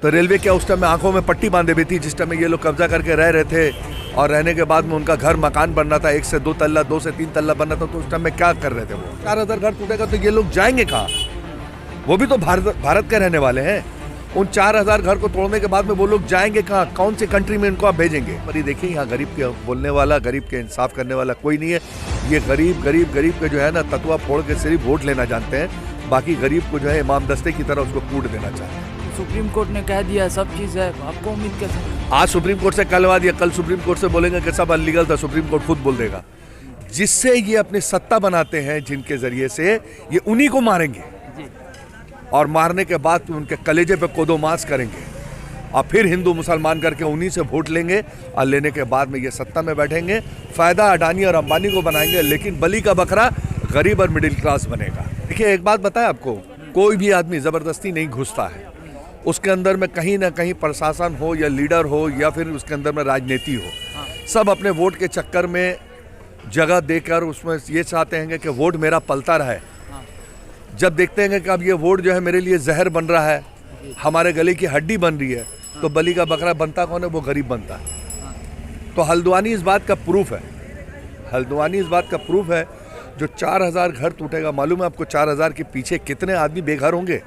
तो रेलवे क्या उस टाइम में आंखों में पट्टी बांधे हुई थी जिस टाइम में ये लोग कब्जा करके रह रहे थे और रहने के बाद में उनका घर मकान बनना था, 1 से 2 तल्ला 2 से 3 तल्ला बनना था, तो उस टाइम में क्या कर रहे थे वो? 4000 घर टूटेगा तो ये लोग जाएंगे कहाँ? वो भी तो भारत के रहने वाले हैं। उन 4000 घर को तोड़ने के बाद में वो लोग जाएंगे कहाँ? कौन सी कंट्री में इनको आप भेजेंगे? पर ये देखिए यहाँ गरीब के बोलने वाला, गरीब के इंसाफ करने वाला कोई नहीं है। ये गरीब के जो है ना ततुआ फोड़ के सिर्फ वोट लेना जानते हैं, बाकी गरीब को जो है इमाम दस्ते की तरह उसको कूट देना चाहते हैं। सुप्रीम कोर्ट ने कह दिया सब चीज़ है, आपको उम्मीद कैसे? आज सुप्रीम कोर्ट से कहलवा दिया, कल सुप्रीम कोर्ट से बोलेंगे कि सब अनलीगल था, सुप्रीम कोर्ट खुद बोल देगा। जिससे ये अपनी सत्ता बनाते हैं, जिनके जरिए से ये उन्हीं को मारेंगे और मारने के बाद उनके कलेजे पे कोदोमास करेंगे और फिर हिंदू मुसलमान करके उन्हीं से वोट लेंगे और लेने के बाद में ये सत्ता में बैठेंगे। फायदा अडानी और अंबानी को बनाएंगे, लेकिन बलि का बकरा गरीब और मिडिल क्लास बनेगा। देखिए एक बात बताएं आपको, कोई भी आदमी जबरदस्ती नहीं घुसता है। उसके अंदर में कहीं ना कहीं प्रशासन हो या लीडर हो या फिर उसके अंदर में राजनीति हो, सब अपने वोट के चक्कर में जगह देकर उसमें ये चाहते हैं कि वोट मेरा पलता रहे। जब देखते हैं कि अब ये वोट जो है मेरे लिए जहर बन रहा है, हमारे गले की हड्डी बन रही है, तो बलि का बकरा बनता कौन है? वो गरीब बनता है। तो हल्द्वानी इस बात का प्रूफ है। हल्द्वानी इस बात का प्रूफ है। जो 4000 घर टूटेगा, मालूम है आपको 4000 के पीछे कितने आदमी बेघर होंगे?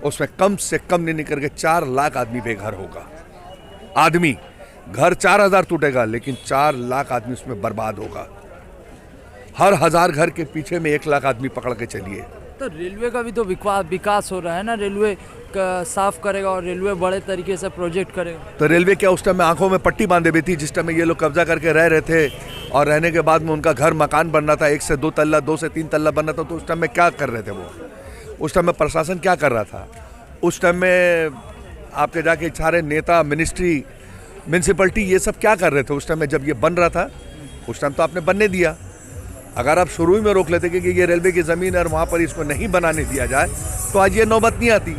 उसमें कम से कम नहीं निकल के 4 लाख आदमी बेघर होगा। आदमी घर 4000 टूटेगा, लेकिन 4 लाख आदमी उसमें बर्बाद होगा। हर 1000 घर के पीछे में 1 लाख आदमी पकड़ के चलिए। तो रेलवे का भी तो विकास हो रहा है ना, रेलवे का साफ करेगा और रेलवे बड़े तरीके से प्रोजेक्ट करेगा। तो रेलवे क्या उस टाइम में आंखों में पट्टी बांधे हुई थी जिस टाइम में ये लोग कब्जा करके रह रहे थे और रहने के बाद में उनका घर मकान बनना था, 1 से 2 तल्ला 2 से 3 तल्ला बनना था, तो उस टाइम में क्या कर रहे थे वो? उस टाइम में प्रशासन क्या कर रहा था? उस टाइम में आपके जाके सारे नेता, मिनिस्ट्री, म्यूनसिपलिटी, ये सब क्या कर रहे थे उस टाइम में जब ये बन रहा था? उस टाइम तो आपने बनने दिया। अगर आप शुरू में रोक लेते कि ये रेलवे की ज़मीन है और वहाँ पर इसको नहीं बनाने दिया जाए तो आज ये नौबत नहीं आती।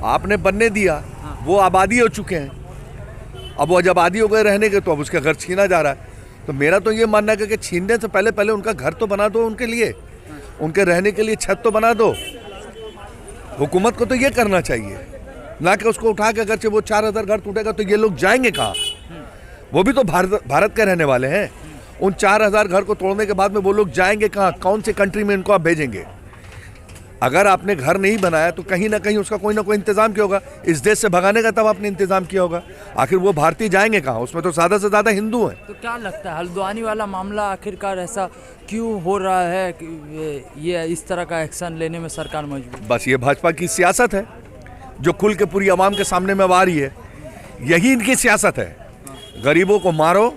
आपने बनने दिया, वो आबादी हो चुके हैं। अब वो जब आबादी हो गए रहने के, तो अब उसका घर छीना जा रहा है। तो मेरा तो ये मानना है कि छीनने से पहले उनका घर तो बना दो, उनके लिए, उनके रहने के लिए छत तो बना दो। हुकूमत को तो ये करना चाहिए, ना कि उसको उठा के अगर वो 4000 घर टूटेगा तो ये लोग जाएंगे कहाँ? वो भी तो भारत के रहने वाले हैं। उन 4000 घर को तोड़ने के बाद में वो लोग जाएंगे कहाँ? कौन सी कंट्री में इनको आप भेजेंगे? अगर आपने घर नहीं बनाया तो कहीं ना कहीं उसका कोई ना कोई इंतजाम किया होगा, इस देश से भगाने का तब आपने इंतजाम किया होगा। आखिर वो भारतीय जाएंगे कहाँ? उसमें तो ज़्यादा से ज़्यादा हिंदू हैं। तो क्या लगता है हल्द्वानी वाला मामला आखिरकार ऐसा क्यों हो रहा है कि ये इस तरह का एक्शन लेने में सरकार मजबूर? बस ये भाजपा की सियासत है जो खुल के पूरी आवाम के सामने में आ रही है। यही इनकी सियासत है। गरीबों को मारो,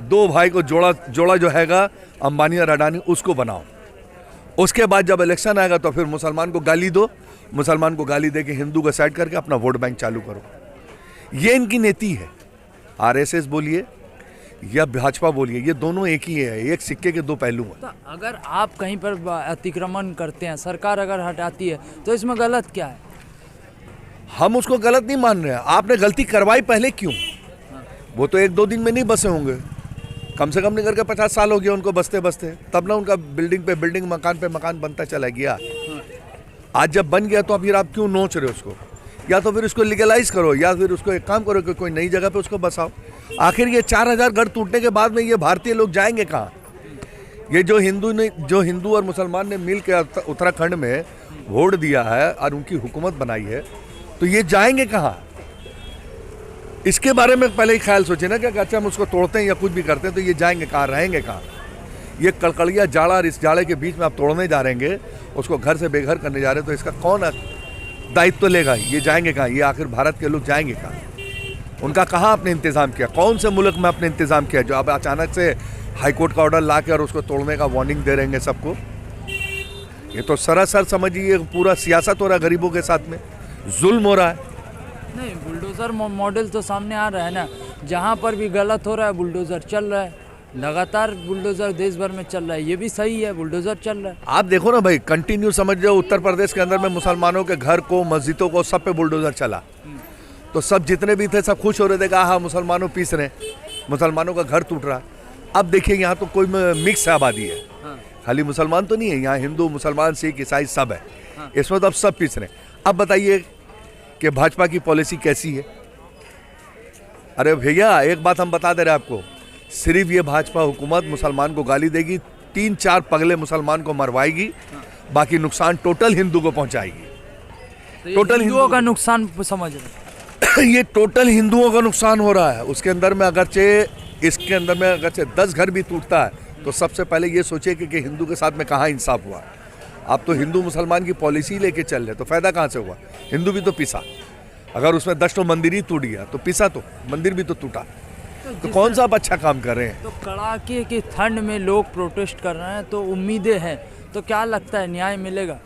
2 भाई को जोड़ा जो हैगा अंबानी और अडानी, उसको बनाओ। उसके बाद जब इलेक्शन आएगा तो फिर मुसलमान को गाली दो, मुसलमान को गाली दे के हिंदू को साइड करके अपना वोट बैंक चालू करो। ये इनकी नीति है। आरएसएस बोलिए या भाजपा बोलिए, ये दोनों एक ही है, एक सिक्के के 2 पहलू हैं। तो अगर आप कहीं पर अतिक्रमण करते हैं, सरकार अगर हटाती है, तो इसमें गलत क्या है? हम उसको गलत नहीं मान रहे हैं। आपने गलती करवाई पहले क्यों? वो तो 1-2 दिन में नहीं बसे होंगे, कम से कम नहीं करके 50 साल हो गया उनको बसते बसते, तब ना उनका बिल्डिंग पे बिल्डिंग, मकान पे मकान बनता चला गया। आज जब बन गया तो फिर आप क्यों नोच रहे हो उसको? या तो फिर उसको लीगलाइज करो, या फिर उसको एक काम करो कि कोई नई जगह पे उसको बसाओ। आखिर ये 4000 घर टूटने के बाद में ये भारतीय लोग जाएंगे कहाँ? ये जो हिंदू और मुसलमान ने मिल के उत्तराखंड में वोट दिया है और उनकी हुकूमत बनाई है, तो ये जाएंगे कहाँ? इसके बारे में पहले ही ख्याल सोचे ना कि अच्छा हम उसको तोड़ते हैं या कुछ भी करते हैं तो ये जाएंगे कहाँ, रहेंगे कहाँ? ये कड़कड़िया जाड़ा और इस जाड़े के बीच में आप तोड़ने जा रहे हैं, उसको घर से बेघर करने जा रहे हैं, तो इसका कौन दायित्व लेगा? ये जाएंगे कहाँ? ये आखिर भारत के लोग जाएंगे कहाँ? उनका कहाँ आपने इंतज़ाम किया? कौन से मुल्क में आपने इंतज़ाम किया जो आप अचानक से हाईकोर्ट का ऑर्डर ला के और उसको तोड़ने का वार्निंग दे रहेंगे सबको? ये तो सरासर समझिए पूरा सियासत हो रहा है, गरीबों के साथ में जुल्म हो रहा है। नहीं, बुलडोज़र मॉडल तो सामने आ रहा है ना, जहाँ पर भी गलत हो रहा है बुलडोज़र चल रहा है, लगातार बुलडोज़र देश भर में चल रहा है। ये भी सही है, बुलडोज़र चल रहा है। आप देखो ना भाई, कंटिन्यू समझ जाओ, उत्तर प्रदेश के अंदर में मुसलमानों के घर को, मस्जिदों को, सब पे बुलडोज़र चला, तो सब जितने भी थे सब खुश हो रहे थे, कहा हाँ मुसलमानों पीस रहे, मुसलमानों का घर टूट रहा। अब देखिए यहाँ तो कोई मिक्स आबादी है, खाली मुसलमान तो नहीं है, यहाँ हिंदू, मुसलमान, सिख, ईसाई सब है। इसमें तो अब सब पीस रहे। अब बताइए कि भाजपा की पॉलिसी कैसी है। अरे भैया एक बात हम बता दे रहे हैं आपको, सिर्फ ये भाजपा हुकूमत मुसलमान को गाली देगी, 3-4 पगले मुसलमान को मरवाएगी, बाकी नुकसान टोटल हिंदू को पहुंचाएगी। तो टोटल हिंदुओं का नुकसान समझ रहे हैं। ये टोटल हिंदुओं का नुकसान हो रहा है। उसके अंदर में अगरचे इसके अंदर में अगरचे 10 घर भी टूटता है तो सबसे पहले ये सोचिए कि हिंदू के साथ में कहाँ इंसाफ हुआ। आप तो हिंदू मुसलमान की पॉलिसी लेके चल रहे तो फायदा कहाँ से हुआ? हिंदू भी तो पिसा। अगर उसमें 10 तो मंदिर ही टूट गया तो पिसा तो मंदिर भी तो टूटा। तो कौन सा आप अच्छा काम कर रहे हैं? तो कड़ाके की ठंड में लोग प्रोटेस्ट कर रहे हैं तो उम्मीदें हैं, तो क्या लगता है न्याय मिलेगा?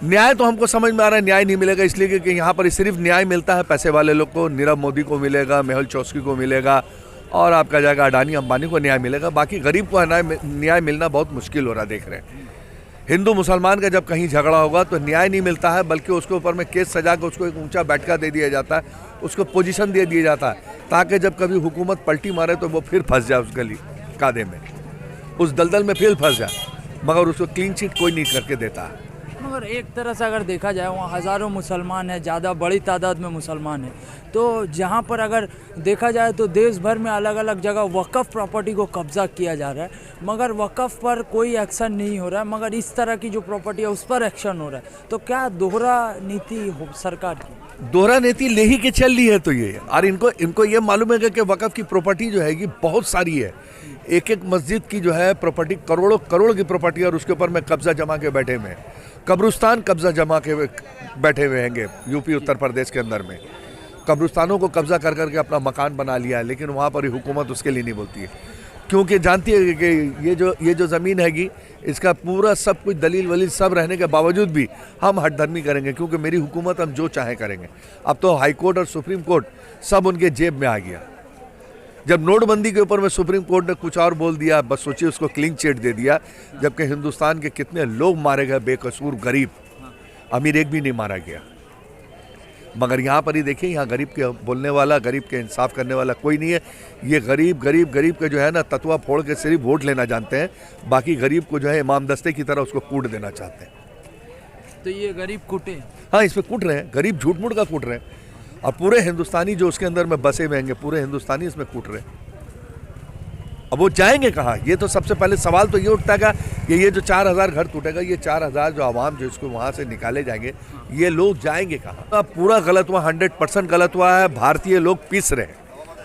न्याय तो हमको समझ में आ रहा है न्याय नहीं मिलेगा, इसलिए कि यहाँ पर सिर्फ न्याय मिलता है पैसे वाले लोग को। नीरव मोदी को मिलेगा, मेहुल चोकसी को मिलेगा और आपका जाएगा अडानी अंबानी को न्याय मिलेगा। बाकी गरीब को न्याय मिलना बहुत मुश्किल हो रहा है। देख रहे हैं हिंदू मुसलमान का जब कहीं झगड़ा होगा तो न्याय नहीं मिलता है, बल्कि उसके ऊपर में केस सजा के उसको एक ऊंचा बैठका दे दिया जाता है, उसको पोजीशन दे दिया जाता है ताकि जब कभी हुकूमत पलटी मारे तो वो फिर फंस जाए उस गली कादे में, उस दलदल में फिर फंस जाए। मगर उसको क्लीन चिट कोई नहीं करके देता है। मगर एक तरह से अगर देखा जाए वहाँ हज़ारों मुसलमान हैं, ज़्यादा बड़ी तादाद में मुसलमान हैं, तो जहाँ पर अगर देखा जाए तो देश भर में अलग अलग जगह वक़्फ़ प्रॉपर्टी को कब्ज़ा किया जा रहा है, मगर वक़्फ़ पर कोई एक्शन नहीं हो रहा है, मगर इस तरह की जो प्रॉपर्टी है उस पर एक्शन हो रहा है। तो क्या दोहरा नीति हो सरकार की? दोहरा नीति ले ही के चल रही है तो ये, और इनको ये मालूम है कि वक़्फ़ की प्रॉपर्टी जो है ये बहुत सारी है। एक एक मस्जिद की जो है प्रॉपर्टी करोड़ों करोड़ की प्रॉपर्टी और उसके ऊपर में कब्जा जमा के बैठे हुए हैं। कब्रिस्तान कब्जा जमा के बैठे हुए हैं यूपी उत्तर प्रदेश के अंदर में। कब्रिस्तानों को कब्जा कर करके अपना मकान बना लिया है, लेकिन वहाँ पर हुकूमत उसके लिए नहीं बोलती है, क्योंकि जानती है कि ये जो ज़मीन हैगी इसका पूरा सब कुछ दलील वलील सब रहने के बावजूद भी हम हठधर्मी करेंगे, क्योंकि मेरी हुकूमत हम जो चाहे करेंगे। अब तो हाई कोर्ट और सुप्रीम कोर्ट सब उनके जेब में आ गया। जब नोटबंदी के ऊपर में सुप्रीम कोर्ट ने कुछ और बोल दिया, बस सोचिए उसको क्लीन चिट दे दिया, जबकि हिंदुस्तान के कितने लोग मारे गए बेकसूर, गरीब, अमीर एक भी नहीं मारा गया। मगर यहाँ पर ही देखिए, यहाँ गरीब के बोलने वाला, गरीब के इंसाफ करने वाला कोई नहीं है। ये गरीब के जो है ना ततवा फोड़ के सिर्फ वोट लेना जानते हैं, बाकी गरीब को जो है इमाम दस्ते की तरह उसको कूट देना चाहते हैं। तो ये गरीब कूटे, हाँ इसमें कूट रहे हैं, गरीब झूठ मूठ का कूट रहे हैं, और पूरे हिंदुस्तानी जो उसके अंदर में बसे हुए हैं पूरे हिंदुस्तानी इसमें कूट रहे हैं। अब वो जाएंगे कहाँ? ये तो सबसे पहले सवाल तो ये उठता है कि ये जो 4000 घर टूटेगा, ये 4000 जो आवाम जो इसको वहाँ से निकाले जाएंगे, ये लोग जाएंगे कहाँ? अब पूरा गलत हुआ, 100% गलत हुआ है। भारतीय लोग पिस रहे हैं,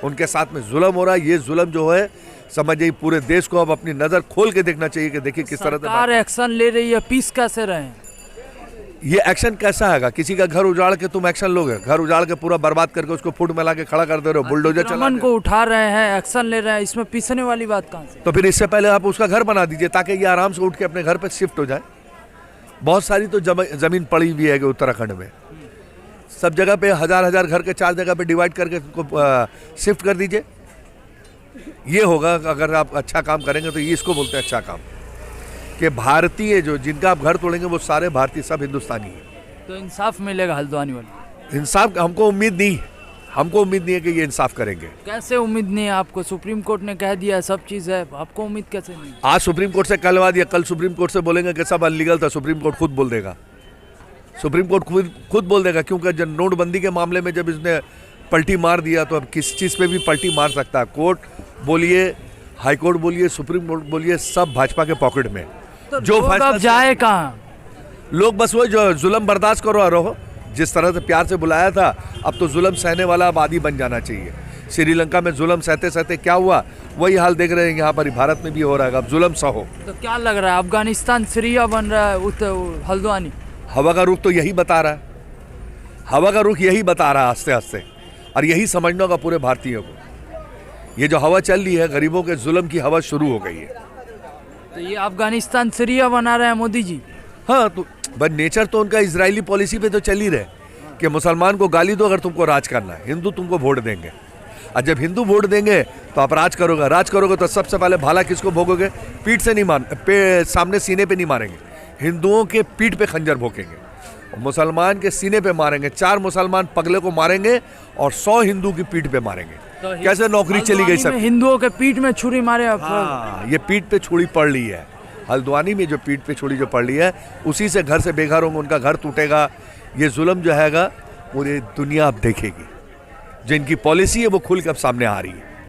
उनके साथ में जुल्म हो रहा है। ये जुल्म जो है समझिए पूरे देश को अब अपनी नज़र खोल के देखना चाहिए कि देखिए किस तरह सरकार एक्शन ले रही है, पीस कैसे रहे? ये एक्शन कैसा आएगा? किसी का घर उजाड़ के तुम एक्शन लोगे? घर उजाड़ के पूरा बर्बाद करके उसको फुट में ला के खड़ा कर दे रहे हो, बुलडोजर चला को उठा रहे हैं, एक्शन ले रहे हैं, इसमें पीसने वाली बात कहाँ से? तो फिर इससे पहले आप उसका घर बना दीजिए ताकि ये आराम से उठ के अपने घर पे शिफ्ट हो जाए। बहुत सारी तो जमीन पड़ी हुई है उत्तराखंड में, सब जगह पे हजार घर के 4 जगह पे डिवाइड करके उसको शिफ्ट कर दीजिए। ये होगा अगर आप अच्छा काम करेंगे, तो ये इसको बोलते हैं अच्छा काम, कि भारतीय जो जिनका आप घर तोड़ेंगे वो सारे भारतीय सब हिंदुस्तानी हैं। तो इंसाफ मिलेगा हल्द्वानी वाले? इंसाफ हमको उम्मीद नहीं है, हमको उम्मीद नहीं है कि ये इंसाफ करेंगे। कैसे उम्मीद नहीं है आपको? सुप्रीम कोर्ट ने कह दिया सब चीज़ है, आपको उम्मीद कैसे नहीं? आज सुप्रीम कोर्ट से कहलवा दिया, कल सुप्रीम कोर्ट से बोलेंगे कि सब अनलीगल था, सुप्रीम कोर्ट खुद बोल देगा। सुप्रीम कोर्ट खुद बोल देगा, क्योंकि जब नोटबंदी के मामले में जब इसने पलटी मार दिया तो अब किस चीज़ पे भी पलटी मार सकता है। कोर्ट बोलिए, हाई कोर्ट बोलिए, सुप्रीम कोर्ट बोलिए, सब भाजपा के पॉकेट में। तो जो अब जाए कहाँ? लोग बस वो जो जुल्म बर्दाश्त करो और रहो। जिस तरह से प्यार से बुलाया था, अब तो जुल्म सहने वाला आबादी बन जाना चाहिए। श्रीलंका में जुल्म सहते सहते क्या हुआ, वही हाल देख रहे हैं यहाँ पर भारत में भी हो रहा है। अब जुल्म सहो। तो क्या लग रहा है अफगानिस्तान सीरिया बन रहा है हल्द्वानी? हवा का रुख तो यही बता रहा है, हवा का रुख यही बता रहा है आस्ते आस्ते, और यही समझना होगा पूरे भारतीयों को। ये जो हवा चल रही है, गरीबों के जुल्म की हवा शुरू हो गई है। तो ये अफगानिस्तान सीरिया बना रहे हैं मोदी जी। हाँ, तो बस नेचर तो उनका इजरायली पॉलिसी पे तो चल ही रहे कि मुसलमान को गाली दो अगर तुमको राज करना है, हिंदू तुमको वोट देंगे, और जब हिंदू वोट देंगे तो आप राज करोगे तो सबसे पहले भाला किसको भोगोगे? पीठ से नहीं सामने सीने पे नहीं मारेंगे, हिंदुओं के पीठ पे खंजर भोंकेंगे, मुसलमान के सीने पे मारेंगे। 4 मुसलमान पगले को मारेंगे और 100 हिंदू की पीठ पे मारेंगे। तो कैसे नौकरी चली गई सब? हिंदुओं के पीठ में छुरी मारे। हाँ, ये पीठ पे छुरी पड़ रही है। हल्द्वानी में जो पीठ पे छुरी जो पड़ रही है, उसी से घर से बेघर होंगे, उनका घर टूटेगा, ये जुल्म जो हैगा पूरी दुनिया अब देखेगी। जो इनकी पॉलिसी है वो खुल कर अब सामने आ रही है।